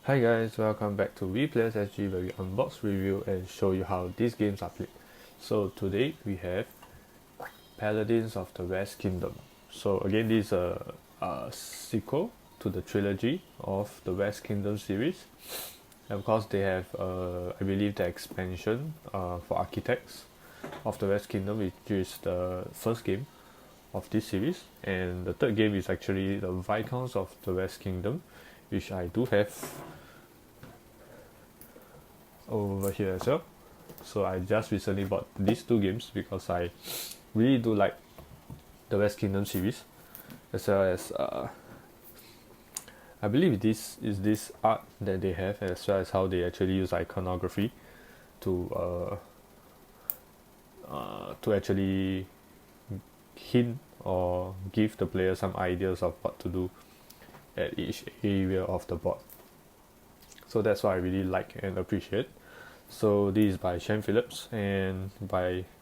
Hi guys, welcome back to WePlayersSG, where we unbox, review and show you how these games are played. So today we have Paladins of the West Kingdom. So again, this is a sequel to the trilogy of the West Kingdom series. And of course they have, I believe, the expansion for Architects of the West Kingdom, which is the first game of this series. And the third game is actually the Viscounts of the West Kingdom, which I do have over here as well. So I just recently bought these two games because I really do like the West Kingdom series, as well as I believe this art that they have, as well as how they actually use iconography to actually hint or give the player some ideas of what to do at each area of the board. So that's what I really like and appreciate. So this is by Shem Phillips and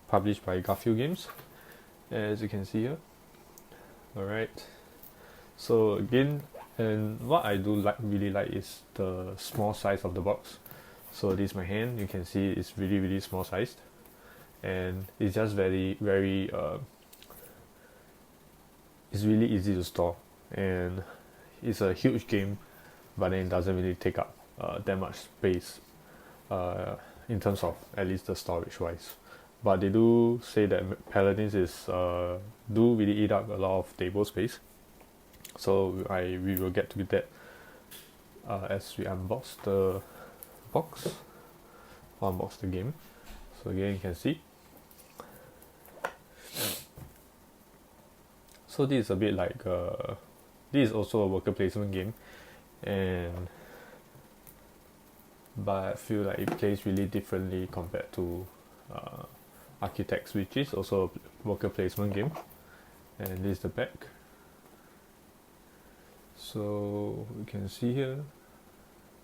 published by Garphill Games, as you can see here. Alright. So again, and what I do really like is the small size of the box. So this is my hand. You can see it's really small sized, and it's just very it's really easy to store, and it's a huge game, but then it doesn't really take up that much space in terms of at least the storage wise. But they do say that Paladins is do really eat up a lot of table space, so we will get to that as we unbox the box or unbox the game. So again, you can see. So this is a bit like this is also a worker placement game, but I feel like it plays really differently compared to Architects, which is also a worker placement game. And this is the back. So we can see here.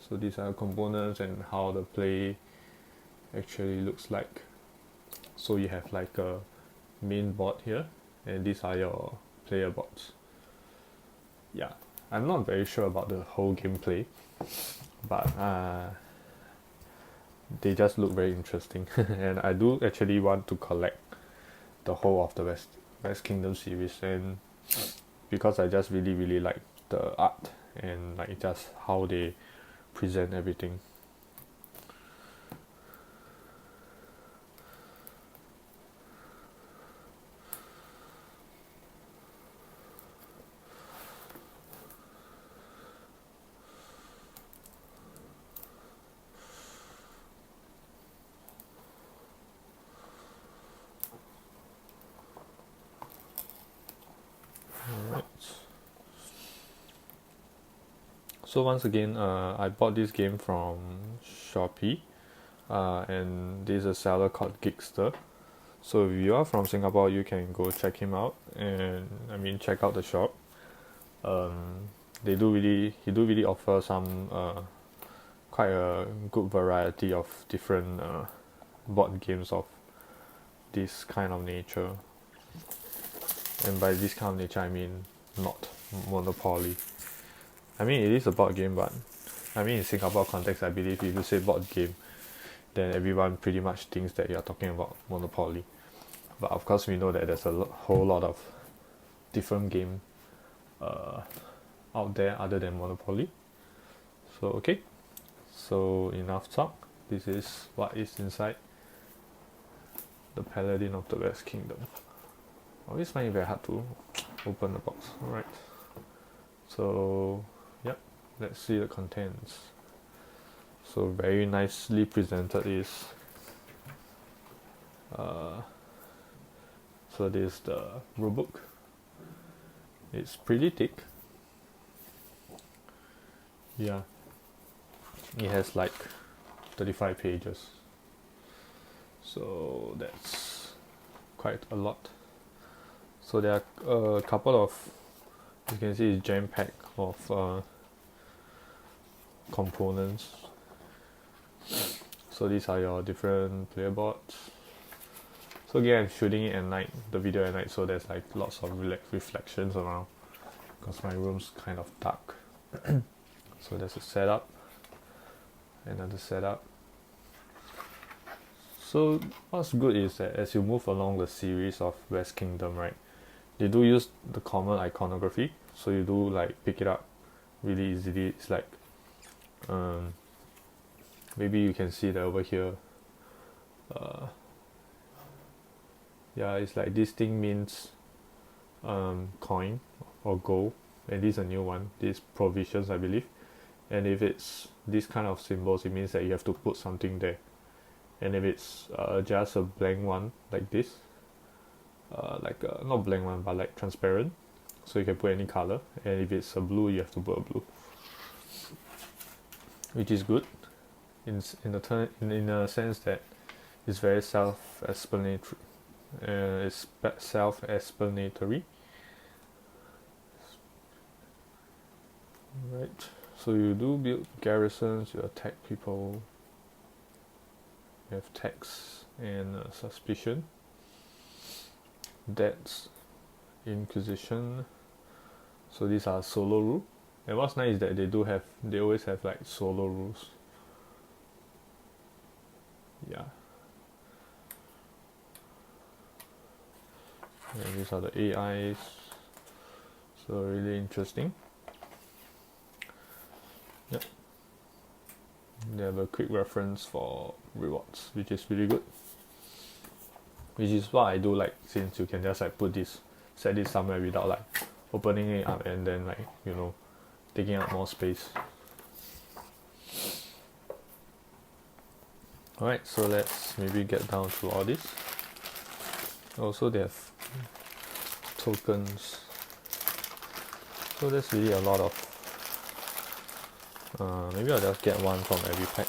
So these are components and how the play actually looks like. So you have like a main board here, and these are your player boards. Yeah, I'm not very sure about the whole gameplay, but they just look very interesting. And I do actually want to collect the whole of the West Kingdom series, and because I just really like the art and like just how they present everything. Alright. So once again, I bought this game from Shopee, and this is a seller called Geekster. So if you are from Singapore, you can go check him out, and I mean check out the shop. He do really offer some quite a good variety of different board games of this kind of nature. And by this kind of nature, I mean not Monopoly. I mean, it is a board game, but I mean in Singapore context, I believe if you say board game, then everyone pretty much thinks that you're talking about Monopoly. But of course, we know that there's a whole lot of different game out there other than Monopoly. So okay, so enough talk. This is what is inside the Paladin of the West Kingdom. I always find it very hard to open the box. Alright, so yep, let's see the contents. So very nicely presented is so this is the rulebook. It's pretty thick. Yeah, it has like 35 pages, so that's quite a lot. So there are a couple of, you can see it's jam-packed of components. So these are your different player boards. So again, I'm shooting it at night, the video at night, so there's like lots of reflections around because my room's kind of dark. So there's a setup. another setup. So what's good is that as you move along the series of West Kingdom, right, they do use the common iconography, so you do like pick it up really easily. It's like maybe you can see that over here. Yeah, it's like this thing means coin or gold, and this is a new one. This provisions, I believe. And if it's this kind of symbols, it means that you have to put something there. And if it's just a blank one like this, not blank one but like transparent, so you can put any color. And if it's a blue, you have to put a blue, which is good in a sense that it's very self-explanatory. It's self-explanatory. Right. So you do build garrisons, you attack people. You have tax and suspicion. That's Inquisition. So these are solo rule. And what's nice is that they always have like solo rules. Yeah. And these are the AIs. So really interesting. Yep. They have a quick reference for rewards, which is really good. Which is what I do like, since you can just like set this somewhere without like opening it up and then like, you know, taking up more space. Alright, so let's maybe get down to all this. Also they have tokens. So there's really a lot of maybe I'll just get one from every pack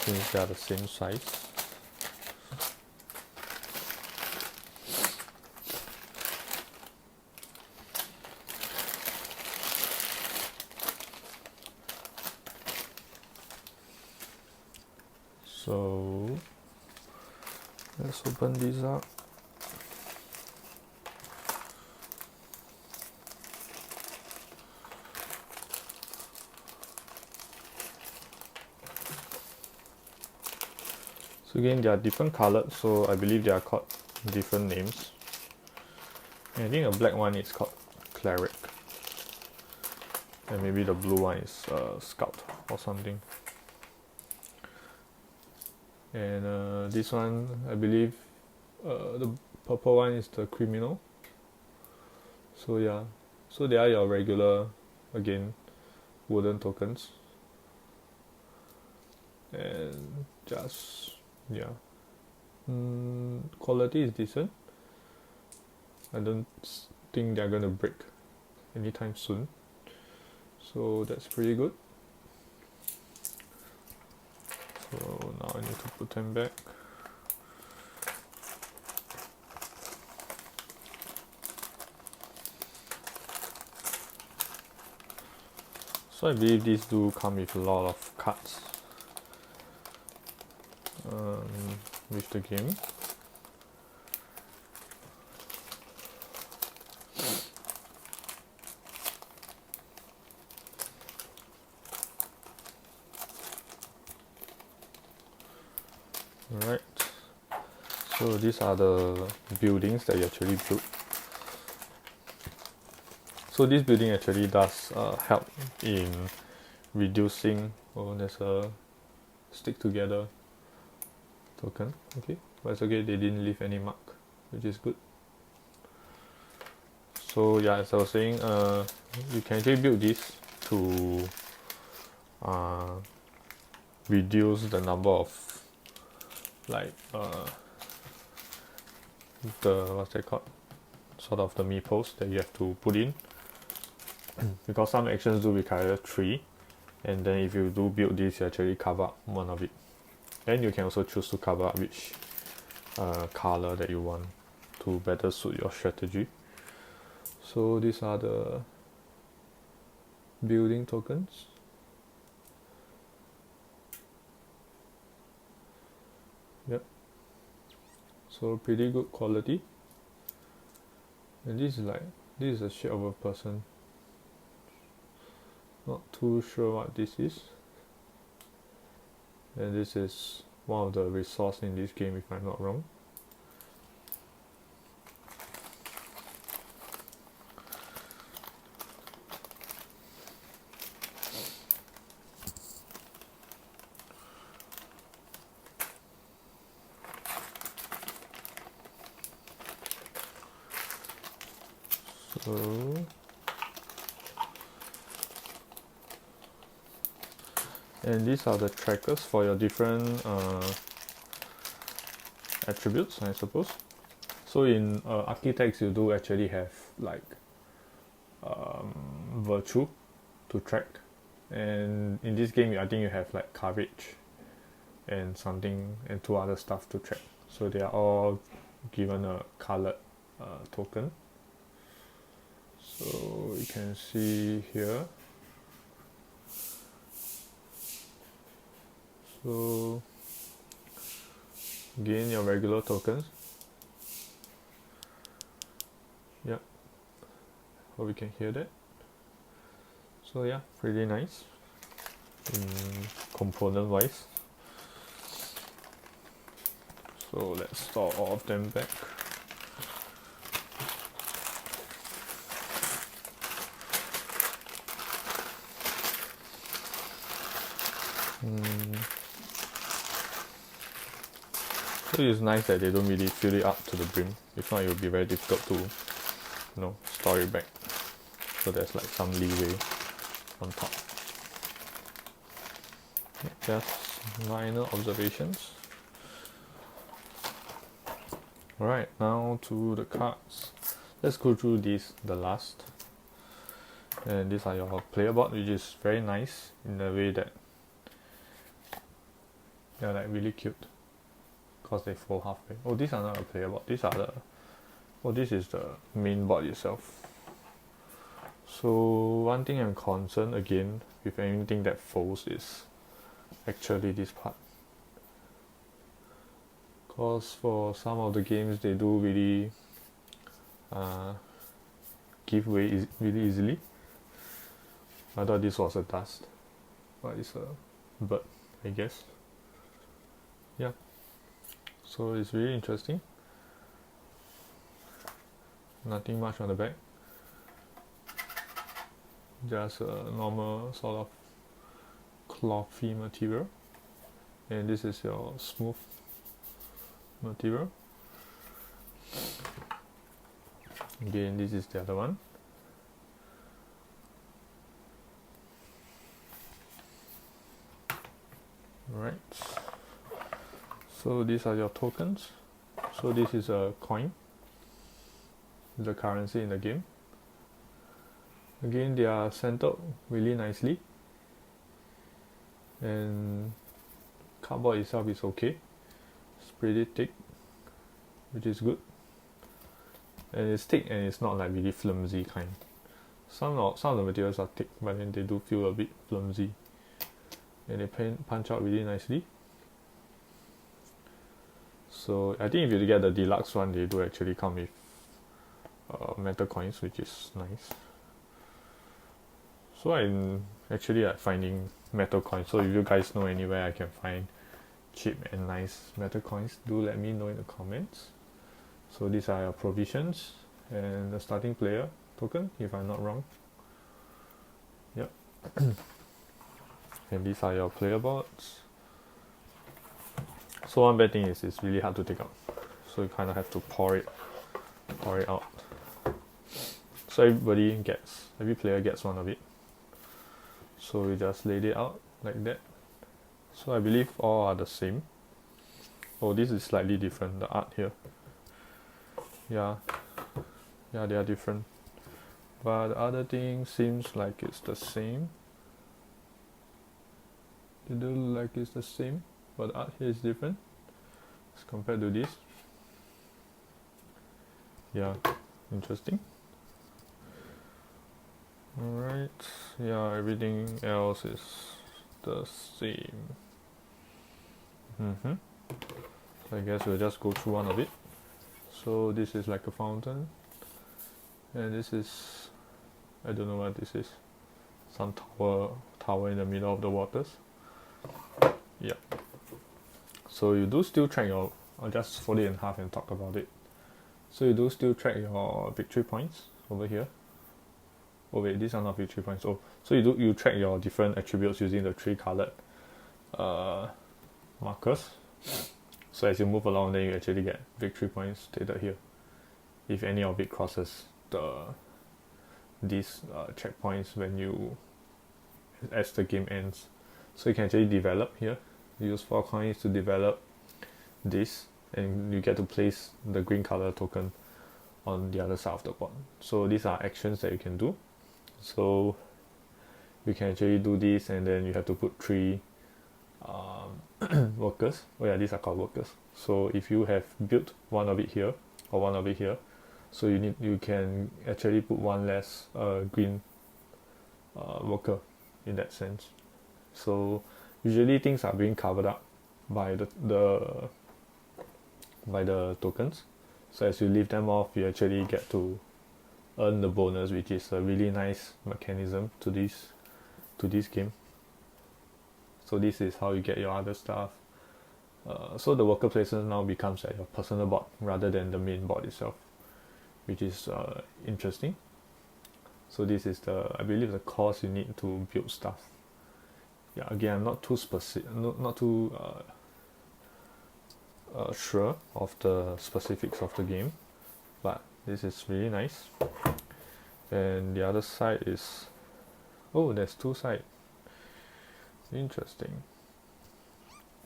since they are the same size. So let's open these up. So again, they are different colored, so I believe they are called different names. And I think the black one is called Cleric, and maybe the blue one is Scout or something. And this one, I believe the purple one is the Criminal. So yeah, so they are your regular, again, wooden tokens. And just yeah, quality is decent. I don't think they're gonna break anytime soon, so that's pretty good. So now I need to put them back. So I believe these do come with a lot of cards with the game. Alright, so these are the buildings that you actually built. So this building actually does help in reducing, oh, there's a stick together token, okay, but it's okay, they didn't leave any mark, which is good. So yeah, as I was saying, you can actually build this to reduce the number of like the what's that called, sort of the meeples that you have to put in, because some actions do require 3, and then if you do build this, you actually cover up one of it. And you can also choose to cover up which color that you want to better suit your strategy. So these are the building tokens. Yep. So pretty good quality. And this is a shape of a person. Not too sure what this is. And this is one of the resources in this game if I'm not wrong. So and these are the trackers for your different attributes, I suppose. So in architects you do actually have like virtue to track, and in this game I think you have like courage and something and two other stuff to track. So they are all given a colored token. So you can see here. So gain your regular tokens. Yep. Hope we can hear that. So yeah, pretty nice. Component wise. So let's store all of them back. So it's nice that they don't really fill it up to the brim. If not, it would be very difficult to, store it back. So there's like some leeway on top. Just minor observations. Alright, now to the cards. Let's go through these, the last. And these are your player board, which is very nice in the way that they're like really cute. Because they fold halfway. Oh, these are not a player board. These are the. Oh, this is the main board itself. So one thing I'm concerned again with anything that folds is actually this part. Because for some of the games they do really give way really easily. I thought this was a dust, but it's a bird, I guess. Yeah. So it's really interesting. Nothing much on the back. Just a normal sort of clothy material. And this is your smooth material. Again, this is the other one. Right. So these are your tokens. So this is a coin, the currency in the game. Again, they are centered really nicely, and cardboard itself is okay. It's pretty thick, which is good. And it's thick and it's not like really flimsy kind. Some of the materials are thick, but then they do feel a bit flimsy. And they punch out really nicely. So I think if you get the deluxe one, they do actually come with metal coins, which is nice. So I'm actually finding metal coins. So if you guys know anywhere I can find cheap and nice metal coins, do let me know in the comments. So these are your provisions and the starting player token, if I'm not wrong. Yep. And these are your player boards. So one bad thing is it's really hard to take out. So you kind of have to pour it out. So every player gets one of it. So we just laid it out like that. So I believe all are the same. Oh, this is slightly different, the art here. Yeah, they are different. But the other thing seems like it's the same. They do look like it's the same, but the art here is different as compared to this. Yeah, interesting. Alright, yeah, everything else is the same. So I guess we'll just go through one of it. So this is like a fountain, and this is, I don't know what this is, some tower in the middle of the waters. Yeah. So you do still track your, I'll just fold it in half and talk about it. So you do still track your victory points over here. Oh wait, these are not victory points. Oh, so you track your different attributes using the 3 colored markers. So as you move along, then you actually get victory points stated here. If any of it crosses these checkpoints as the game ends. So you can actually develop here. Use 4 coins to develop this, and you get to place the green color token on the other side of the board. So these are actions that you can do. So you can actually do this, and then you have to put 3 workers. Oh yeah, these are called workers. So if you have built one of it here or one of it here, so you can actually put one less green worker in that sense. So usually things are being covered up by the tokens. So as you leave them off, you actually get to earn the bonus, which is a really nice mechanism to this game. So this is how you get your other stuff. So the worker placement now becomes at your personal board rather than the main board itself, which is interesting. So this is I believe the cost you need to build stuff. Yeah, again, I'm not too specific, not too sure of the specifics of the game, but this is really nice. And the other side is, oh, there's 2 sides. Interesting.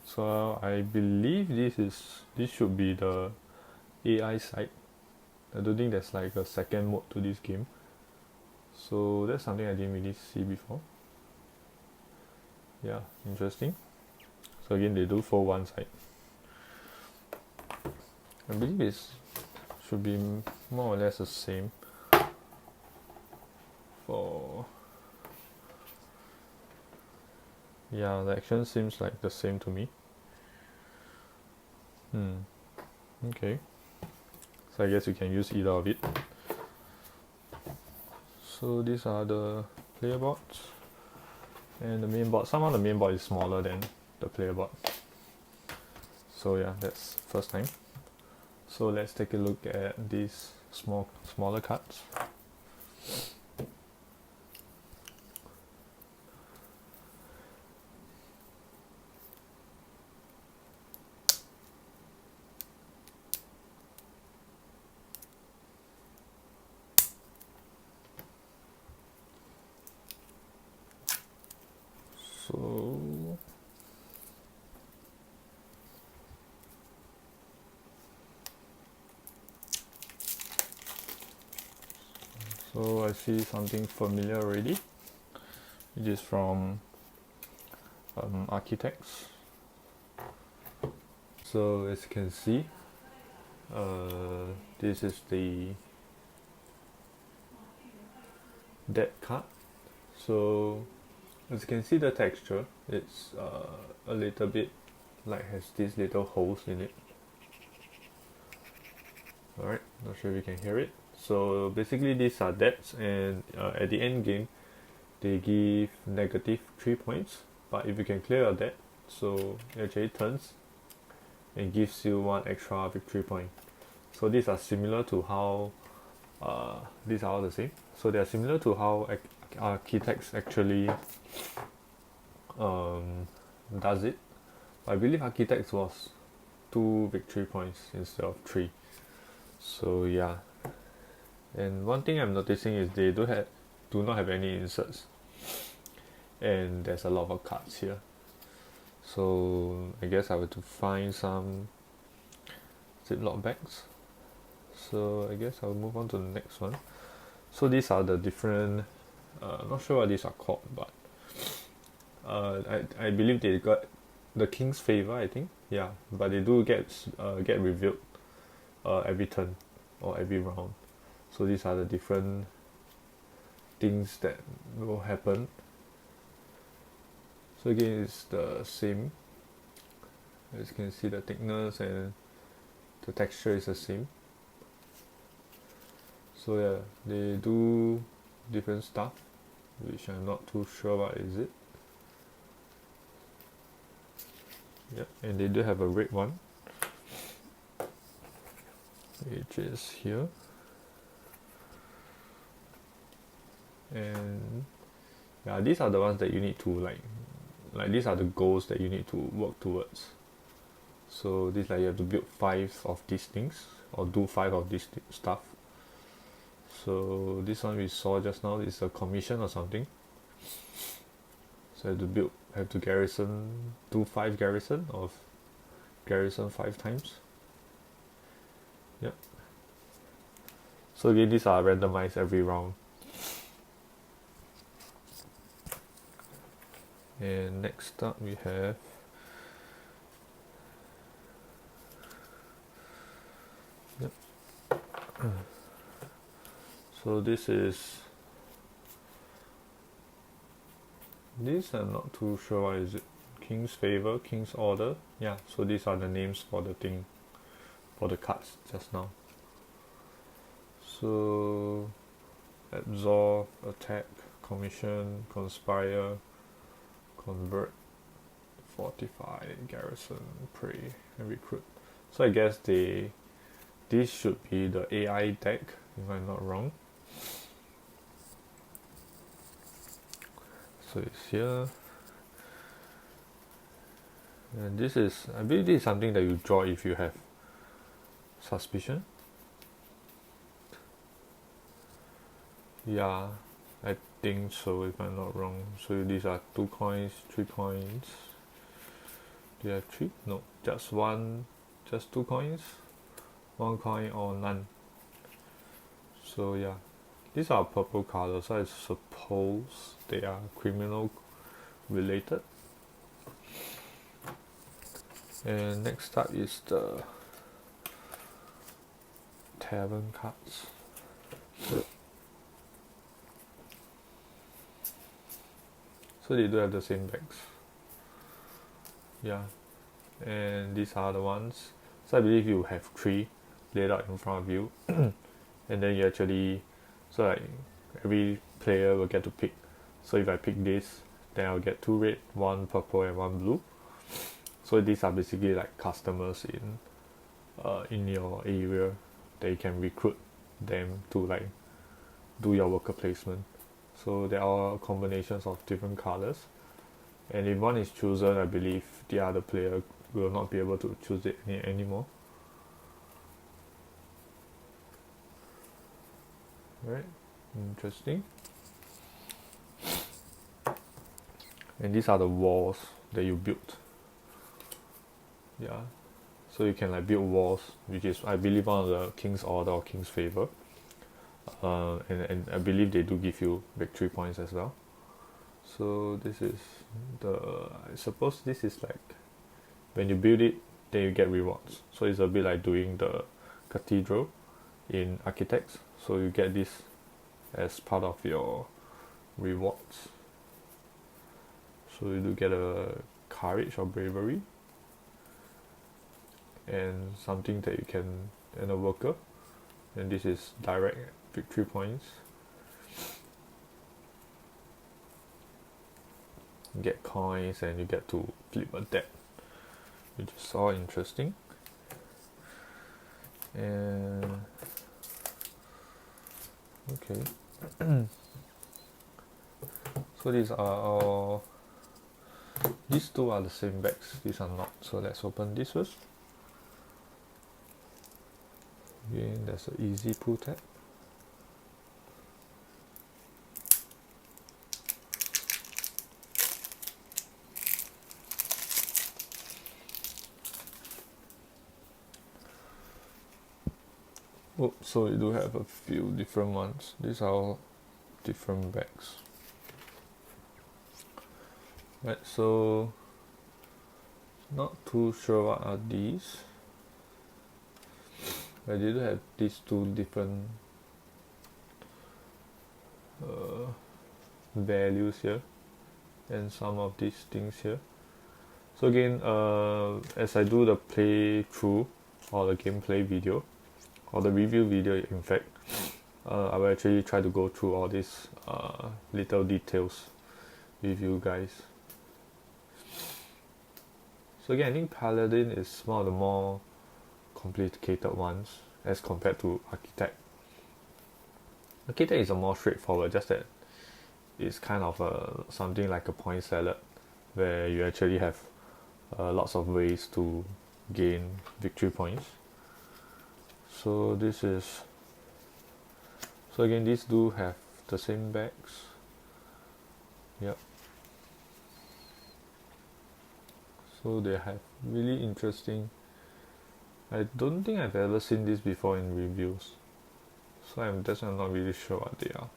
So I believe this should be the AI side. I don't think there's like a second mode to this game. So that's something I didn't really see before. Yeah, interesting. So again, they do for one side. I believe it should be more or less the same for, yeah, the action seems like the same to me. Okay, so I guess you can use either of it. So these are the player boards and the main board. Somehow the main board is smaller than the player board. So yeah, that's first time. So let's take a look at these smaller cards. So I see something familiar already, which is from Architects. So as you can see, this is the deck card. So as you can see, the texture, it's a little bit like has these little holes in it. Alright, not sure if you can hear it. So basically these are debts, and at the end game they give negative 3 points, but if you can clear your debt, so it actually turns and gives you 1 extra victory point. So these are similar to how these are all the same. So they are similar to how Architects actually does it. I believe Architects was 2 victory points instead of 3. So yeah, and one thing I'm noticing is they do not have any inserts, and there's a lot of cards here. So I guess I have to find some Ziploc bags. So I guess I'll move on to the next one. So these are the different, not sure what these are called, but I believe they got the King's Favour, I think. Yeah, but they do get revealed every turn or every round. So these are the different things that will happen. So again, it's the same. As you can see, the thickness and the texture is the same. So yeah, they do different stuff. which I'm not too sure what is it. Yep, and they do have a red one, which is here. And yeah, these are the ones that you need to like these are the goals that you need to work towards. So this, like, you have to build 5 of these things or do 5 of this stuff. So this one we saw just now is a commission or something. So I have to do 5 garrison of garrison 5 times. Yep. So again, these are randomized every round. And next up we have so this I'm not too sure what is it. King's Favour, King's Order. Yeah, so these are the names for the cards just now. So absorb, attack, commission, conspire, convert, fortify, garrison, prey, and recruit. So I guess this should be the AI deck, if I'm not wrong. So it's here. And I believe this is something that you draw if you have suspicion. Yeah, I think so, if I'm not wrong. So these are 2 coins, 3 coins. Do you have 3? No, just 1, just 2 coins, 1 coin or none. So yeah, these are purple colors, so I suppose they are criminal related. And next up is the Tavern Cards. So they do have the same bags. Yeah, and these are the ones. So I believe you have 3 laid out in front of you, and then you actually, so like every player will get to pick. So if I pick this, then I'll get 2 red, 1 purple, and 1 blue. So these are basically like customers in your area that you can recruit them to like do your worker placement. So there are combinations of different colors, and if one is chosen, I believe the other player will not be able to choose it anymore. Right, interesting. And these are the walls that you built. Yeah, so you can like build walls, which is I believe one of the King's Order or King's Favour. And I believe they do give you victory points as well. So this is I suppose this is like when you build it, then you get rewards. So it's a bit like doing the cathedral in Architects. So you get this as part of your rewards. So you do get a courage or bravery, and something that you can, and a worker, and this is direct victory points. You get coins and you get to flip a deck, which is all interesting. And okay. So these these 2 are the same bags, these are not. So let's open this first. Again, there's an easy pull tab. Oh, so you do have a few different ones. These are all different bags. Right, so not too sure what are these. I did have these 2 different values here, and some of these things here. So again, as I do the playthrough or the gameplay video or the review video, in fact, I will actually try to go through all these little details with you guys. So again, I think Paladin is one of the more complicated ones as compared to Architect. Architect is a more straightforward, just that it's kind of something like a point salad where you actually have lots of ways to gain victory points. So this is, so again, these do have the same bags. Yep. So they have really interesting, I don't think I've ever seen this before in reviews, so I'm not really sure what they are.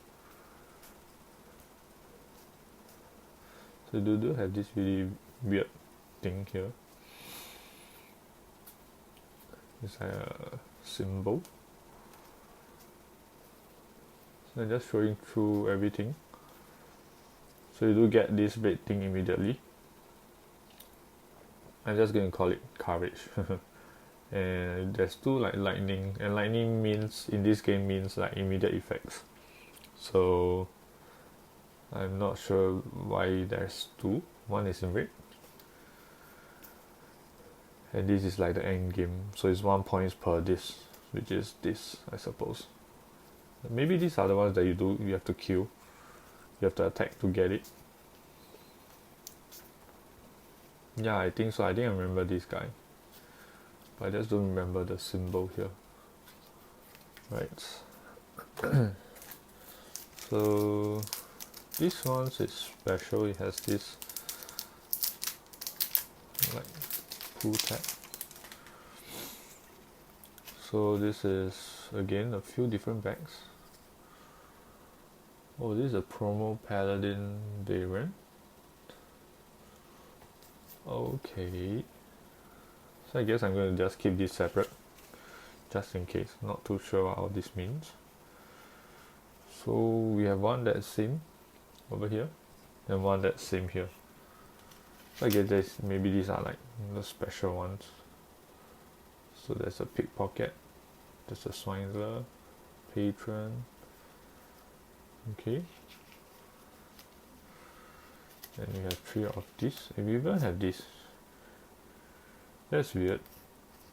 So they do have this really weird thing here. It's like a symbol. So I'm just showing through everything. So you do get this red thing immediately. I'm just going to call it courage. And there's two like lightning, and lightning means in this game means like immediate effects. So I'm not sure why there's two. One is in red, and this is like the end game. So it's 1 point per this, which is this, I suppose. Maybe these are the ones that you have to kill. You have to attack to get it. Yeah, I think so. I think I remember this guy, but I just don't remember the symbol here. Right. So this one is special. It has this like pull tab. So this is again a few different bags. Oh, this is a promo Paladin variant. Okay. So I guess I'm going to just keep this separate, just in case. Not too sure what all this means. So we have one that's same over here, and one that's same here. So I guess maybe these are like the special ones. So there's a pickpocket, there's a swindler, patron. Okay. And we have 3 of these. And we even have this. That's weird.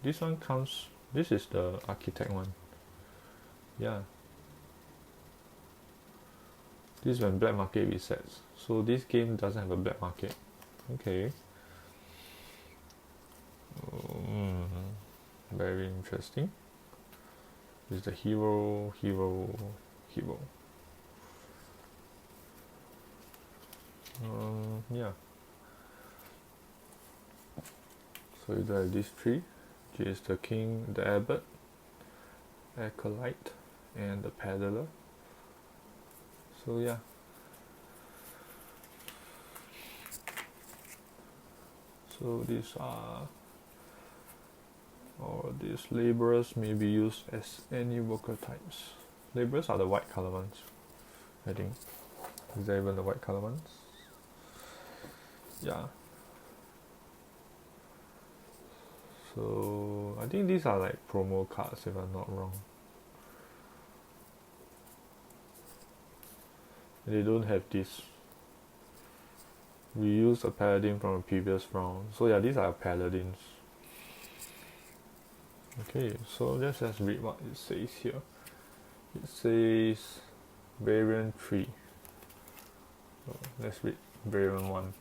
This one comes. This is the architect one. Yeah. This is when black market resets. So this game doesn't have a black market. Okay. Very interesting. This is the hero. Yeah. So you have these 3, which is the king, the abbot, acolyte, and the peddler. So yeah. So these laborers may be used as any worker types. Laborers are the white color ones, I think. Is there even the white color ones? Yeah. So I think these are like promo cards if I'm not wrong. They don't have this. We used a paladin from a previous round. So yeah, these are paladins. Okay, so let's just read what it says here. It says variant 3. So let's read variant 1.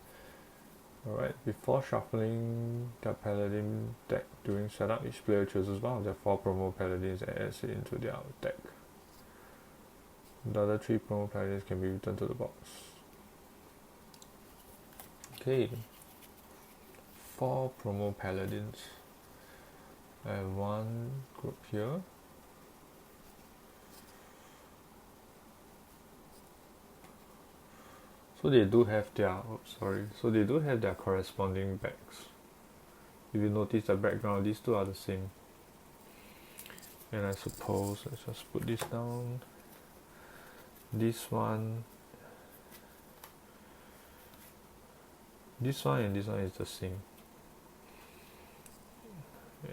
Alright, before shuffling the paladin deck during setup, each player chooses one of their 4 promo paladins and adds it into their deck. The other 3 promo paladins can be returned to the box. Okay, 4 promo paladins. I have one group here. So they do have their, so they do have their corresponding bags. If you notice the background, these 2 are the same. And I suppose, let's just put this down. This one and this one is the same.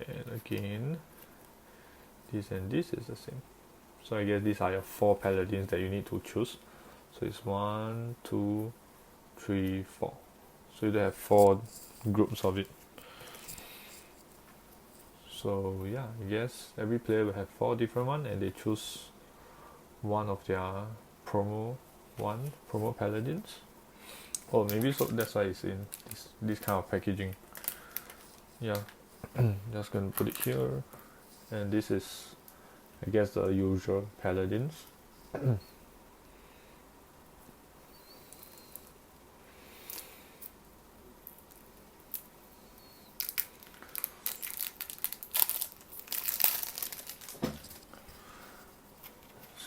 And again, this and this is the same. So I guess these are your 4 paladins that you need to choose. So it's 1, 2, 3, 4. So you have 4 groups of it. So yeah, I guess every player will have 4 different ones, and they choose one of their promo paladins. Oh, maybe so that's why it's in this kind of packaging. Yeah, just gonna put it here, and this is, I guess, the usual paladins.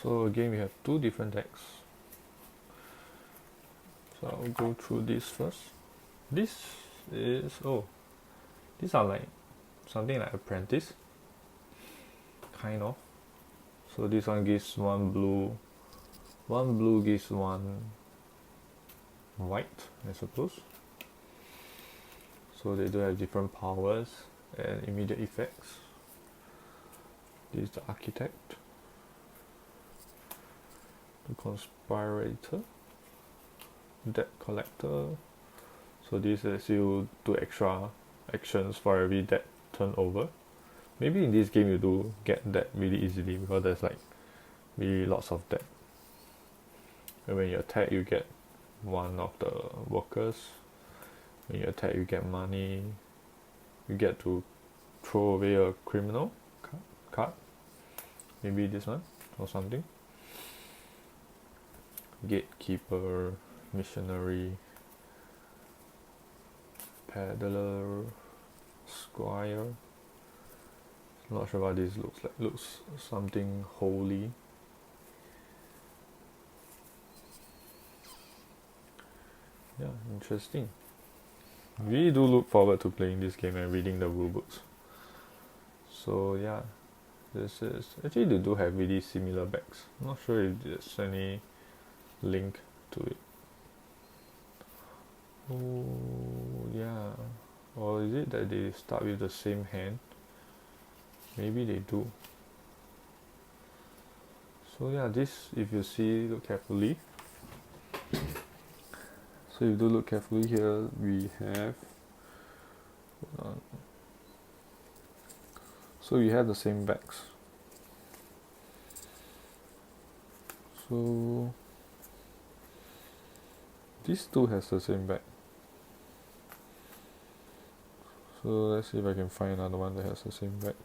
So again, we have 2 different decks. So I'll go through this first. This is, these are like something like apprentice, kind of. So this one gives 1 blue gives 1 white, I suppose. So they do have different powers and immediate effects. This is the architect, the conspirator, debt collector. So this lets you do extra actions for every debt turnover. Maybe in this game you do get debt really easily because there's like really lots of debt. And when you attack, you get one of the workers. When you attack, you get money. You get to throw away a criminal card. Maybe this one or something. Gatekeeper, missionary, peddler, squire. Not sure what this looks like. Looks something holy. Yeah, interesting. We do look forward to playing this game and reading the rulebooks. So yeah, this is actually, they do have really similar backs. I'm not sure if there's any link to it. Oh yeah, or is it that they start with the same hand? Maybe they do. So yeah, this, if you see, look carefully. So if you do look carefully here, we have, so we have the same backs. So these two has the same back. So let's see if I can find another one that has the same back.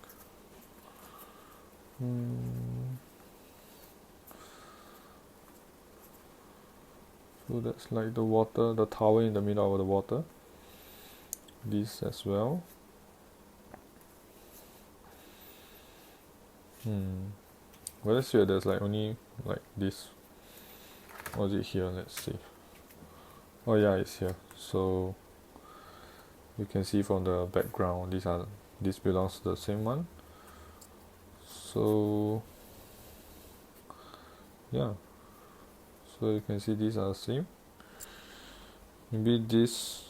So that's like the water, the tower in the middle of the water. This as well. Well, let's see, there's like only like this. Or is it here? Let's see. Oh yeah, it's here. So you can see from the background, this belongs to the same one. So yeah, so you can see these are the same. Maybe this,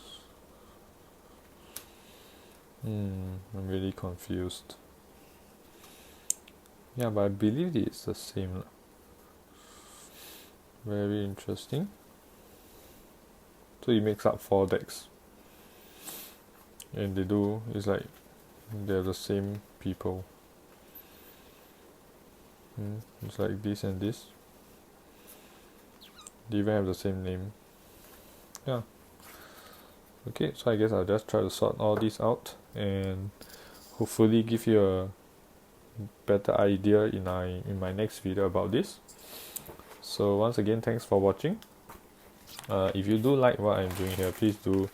I'm really confused. Yeah, but I believe it's the same. Very interesting. So it makes up 4 decks, and it's like they're the same people. It's like this and this. They even have the same name. Yeah. Okay, so I guess I'll just try to sort all these out and hopefully give you a better idea in my next video about this. So once again, thanks for watching. If you do like what I'm doing here, please do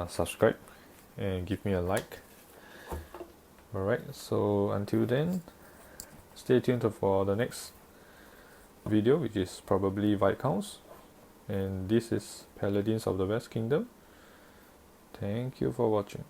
subscribe and give me a like. Alright, so until then, stay tuned for the next video, which is probably Viscounts, and this is Paladins of the West Kingdom. Thank you for watching.